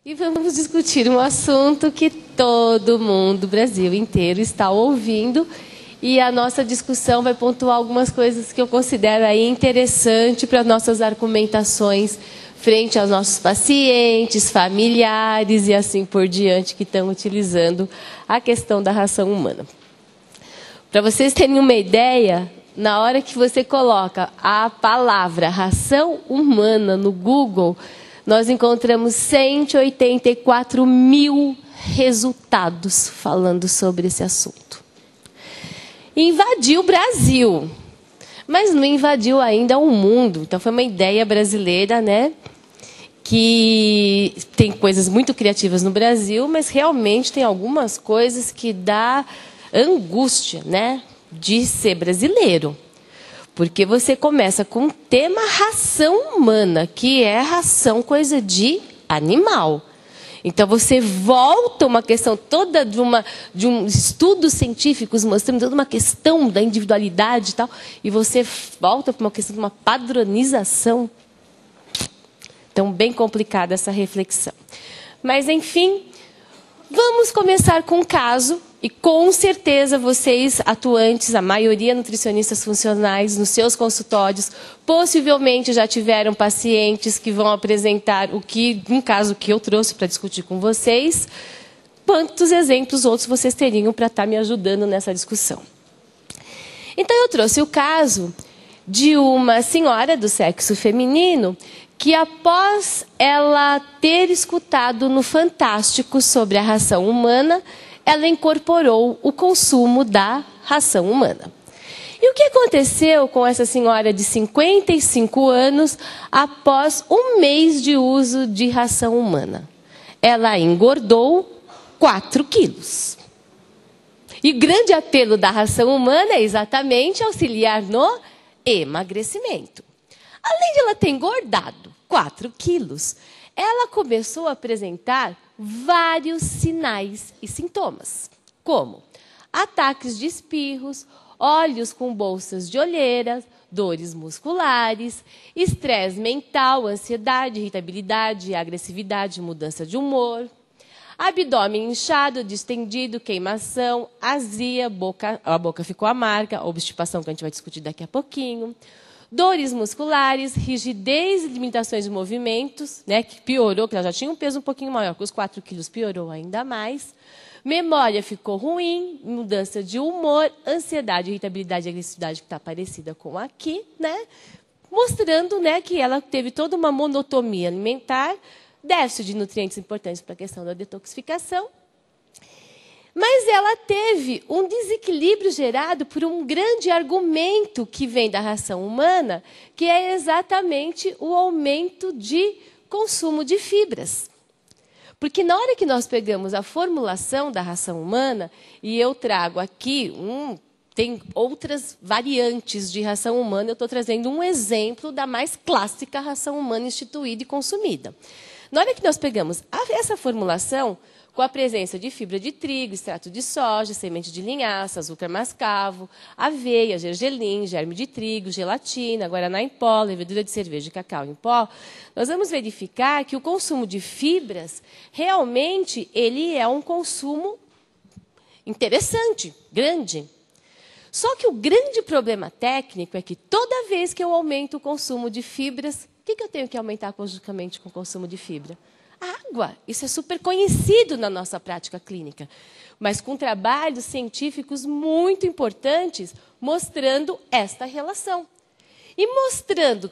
E vamos discutir um assunto que todo mundo, o Brasil inteiro, está ouvindo. E a nossa discussão vai pontuar algumas coisas que eu considero aí interessante para nossas argumentações frente aos nossos pacientes, familiares e assim por diante que estão utilizando a questão da ração humana. Para vocês terem uma ideia, na hora que você coloca a palavra ração humana no Google, nós encontramos 184 mil resultados falando sobre esse assunto. Invadiu o Brasil, mas não invadiu ainda o mundo. Então foi uma ideia brasileira, né? Que tem coisas muito criativas no Brasil, mas realmente tem algumas coisas que dá angústia, né? De ser brasileiro. Porque você começa com o tema ração humana, que é ração coisa de animal. Então, você volta uma questão toda de um estudos científicos mostrando toda uma questão da individualidade e tal, e você volta para uma questão de uma padronização. Então, bem complicada essa reflexão. Mas, enfim, vamos começar com um caso, e com certeza vocês, atuantes, a maioria nutricionistas funcionais, nos seus consultórios, possivelmente já tiveram pacientes que vão apresentar um caso que eu trouxe para discutir com vocês. Quantos exemplos outros vocês teriam para estar me ajudando nessa discussão? Então, eu trouxe o caso de uma senhora do sexo feminino que, após ela ter escutado no Fantástico sobre a ração humana, ela incorporou o consumo da ração humana. E o que aconteceu com essa senhora de 55 anos após um mês de uso de ração humana? Ela engordou 4 quilos. E o grande apelo da ração humana é exatamente auxiliar no emagrecimento. Além de ela ter engordado 4 quilos, ela começou a apresentar vários sinais e sintomas, como ataques de espirros, olhos com bolsas de olheiras, dores musculares, estresse mental, ansiedade, irritabilidade, agressividade, mudança de humor, abdômen inchado, distendido, queimação, azia, a boca ficou amarga, obstipação que a gente vai discutir daqui a pouquinho, dores musculares, rigidez e limitações de movimentos, né, que piorou, porque ela já tinha um peso um pouquinho maior, com os 4 quilos piorou ainda mais. Memória ficou ruim, mudança de humor, ansiedade, irritabilidade e agressividade que está parecida com aqui, né, mostrando, né, que ela teve toda uma monotonia alimentar, déficit de nutrientes importantes para a questão da detoxificação. Mas ela teve um desequilíbrio gerado por um grande argumento que vem da ração humana, que é exatamente o aumento de consumo de fibras. Porque na hora que nós pegamos a formulação da ração humana, e eu trago aqui, tem outras variantes de ração humana, eu estou trazendo um exemplo da mais clássica ração humana instituída e consumida. Na hora que nós pegamos essa formulação, com a presença de fibra de trigo, extrato de soja, semente de linhaça, açúcar mascavo, aveia, gergelim, germe de trigo, gelatina, guaraná em pó, levedura de cerveja e cacau em pó, nós vamos verificar que o consumo de fibras, realmente, ele é um consumo interessante, grande. Só que o grande problema técnico é que toda vez que eu aumento o consumo de fibras, o que eu tenho que aumentar conjuntamente com o consumo de fibra? Água. Isso é super conhecido na nossa prática clínica, mas com trabalhos científicos muito importantes mostrando esta relação. E mostrando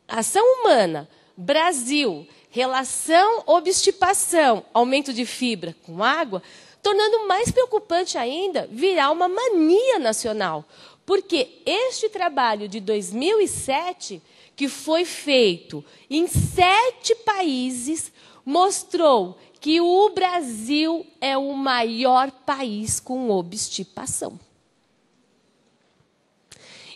ação humana, Brasil, relação obstipação, aumento de fibra com água, tornando mais preocupante ainda virar uma mania nacional. Porque este trabalho de 2007, que foi feito em 7 países, mostrou que o Brasil é o maior país com obstipação.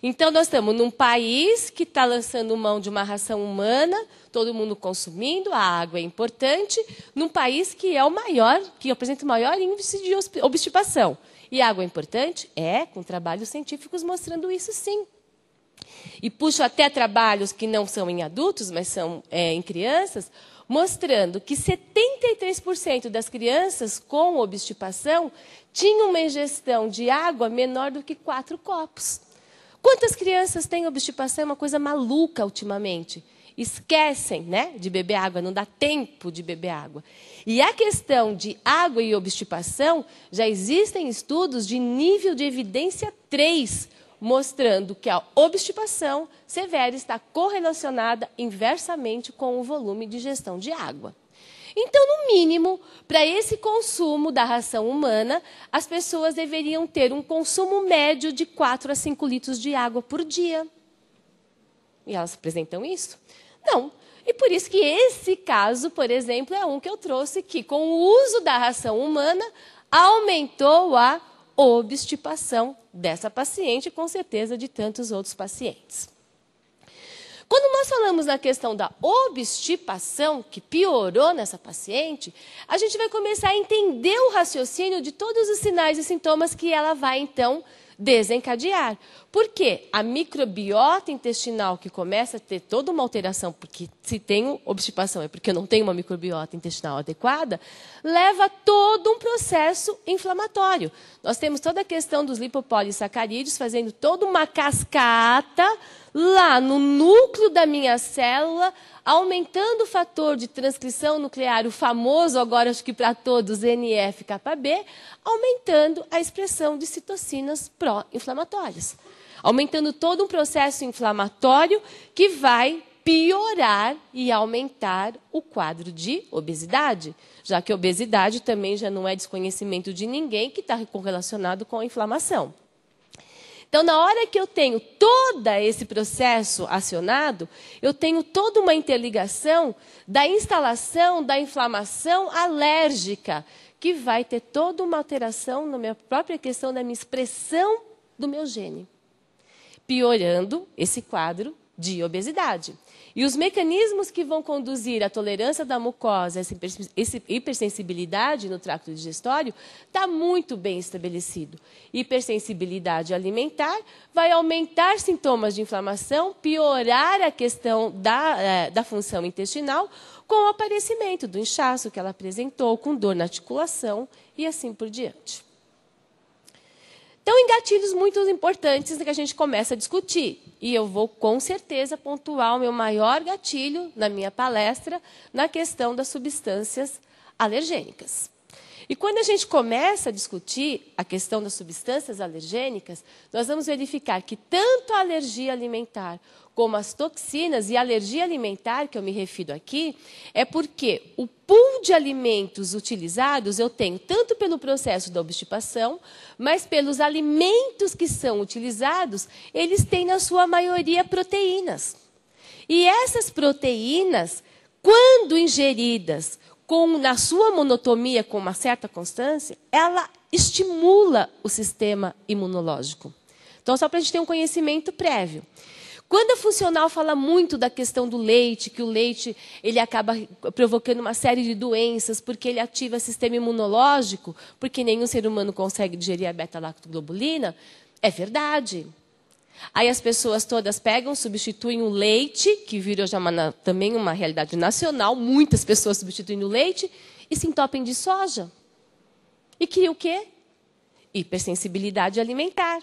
Então, nós estamos num país que está lançando mão de uma ração humana, todo mundo consumindo, a água é importante, num país que é o maior, que apresenta o maior índice de obstipação. E água é importante? É, com trabalhos científicos mostrando isso, sim. E puxo até trabalhos que não são em adultos, mas são em crianças, mostrando que 73% das crianças com obstipação tinham uma ingestão de água menor do que 4 copos. Quantas crianças têm obstipação? É uma coisa maluca ultimamente. Esquecem, né, de beber água, não dá tempo de beber água. E a questão de água e obstipação, já existem estudos de nível de evidência 3, mostrando que a obstipação severa está correlacionada inversamente com o volume de ingestão de água. Então, no mínimo, para esse consumo da ração humana, as pessoas deveriam ter um consumo médio de 4 a 5 litros de água por dia. E elas apresentam isso? Não. E por isso que esse caso, por exemplo, é um que eu trouxe que, com o uso da ração humana, aumentou a obstipação dessa paciente e, com certeza, de tantos outros pacientes. Quando nós falamos na questão da obstipação, que piorou nessa paciente, a gente vai começar a entender o raciocínio de todos os sinais e sintomas que ela vai, então, desencadear. Por quê? A microbiota intestinal, que começa a ter toda uma alteração, porque se tenho obstipação é porque eu não tenho uma microbiota intestinal adequada, leva todo um processo inflamatório. Nós temos toda a questão dos lipopolissacarídeos fazendo toda uma cascata lá no núcleo da minha célula, aumentando o fator de transcrição nuclear, o famoso, agora acho que para todos, NF-κB, aumentando a expressão de citocinas pró-inflamatórias. Aumentando todo um processo inflamatório que vai piorar e aumentar o quadro de obesidade, já que a obesidade também já não é desconhecimento de ninguém, que está correlacionado com a inflamação. Então, na hora que eu tenho todo esse processo acionado, eu tenho toda uma interligação da instalação da inflamação alérgica, que vai ter toda uma alteração na minha própria questão da minha expressão do meu gene, piorando esse quadro de obesidade. E os mecanismos que vão conduzir à tolerância da mucosa, essa hipersensibilidade no tracto digestório, está muito bem estabelecido. Hipersensibilidade alimentar vai aumentar sintomas de inflamação, piorar a questão da função intestinal, com o aparecimento do inchaço que ela apresentou, com dor na articulação e assim por diante. Então, gatilhos muito importantes que a gente começa a discutir. E eu vou, com certeza, pontuar o meu maior gatilho na minha palestra na questão das substâncias alergênicas. E quando a gente começa a discutir a questão das substâncias alergênicas, nós vamos verificar que tanto a alergia alimentar como as toxinas, e a alergia alimentar, que eu me refiro aqui, é porque o pool de alimentos utilizados eu tenho tanto pelo processo da obstipação, mas pelos alimentos que são utilizados, eles têm na sua maioria proteínas. E essas proteínas, quando ingeridas na sua monotonia, com uma certa constância, ela estimula o sistema imunológico. Então, só para a gente ter um conhecimento prévio. Quando a funcional fala muito da questão do leite, que o leite ele acaba provocando uma série de doenças, porque ele ativa o sistema imunológico, porque nenhum ser humano consegue digerir a beta-lactoglobulina, é verdade. Aí as pessoas todas pegam, substituem o leite, que virou já também uma realidade nacional, muitas pessoas substituindo o leite, e se entopem de soja. E cria o quê? Hipersensibilidade alimentar.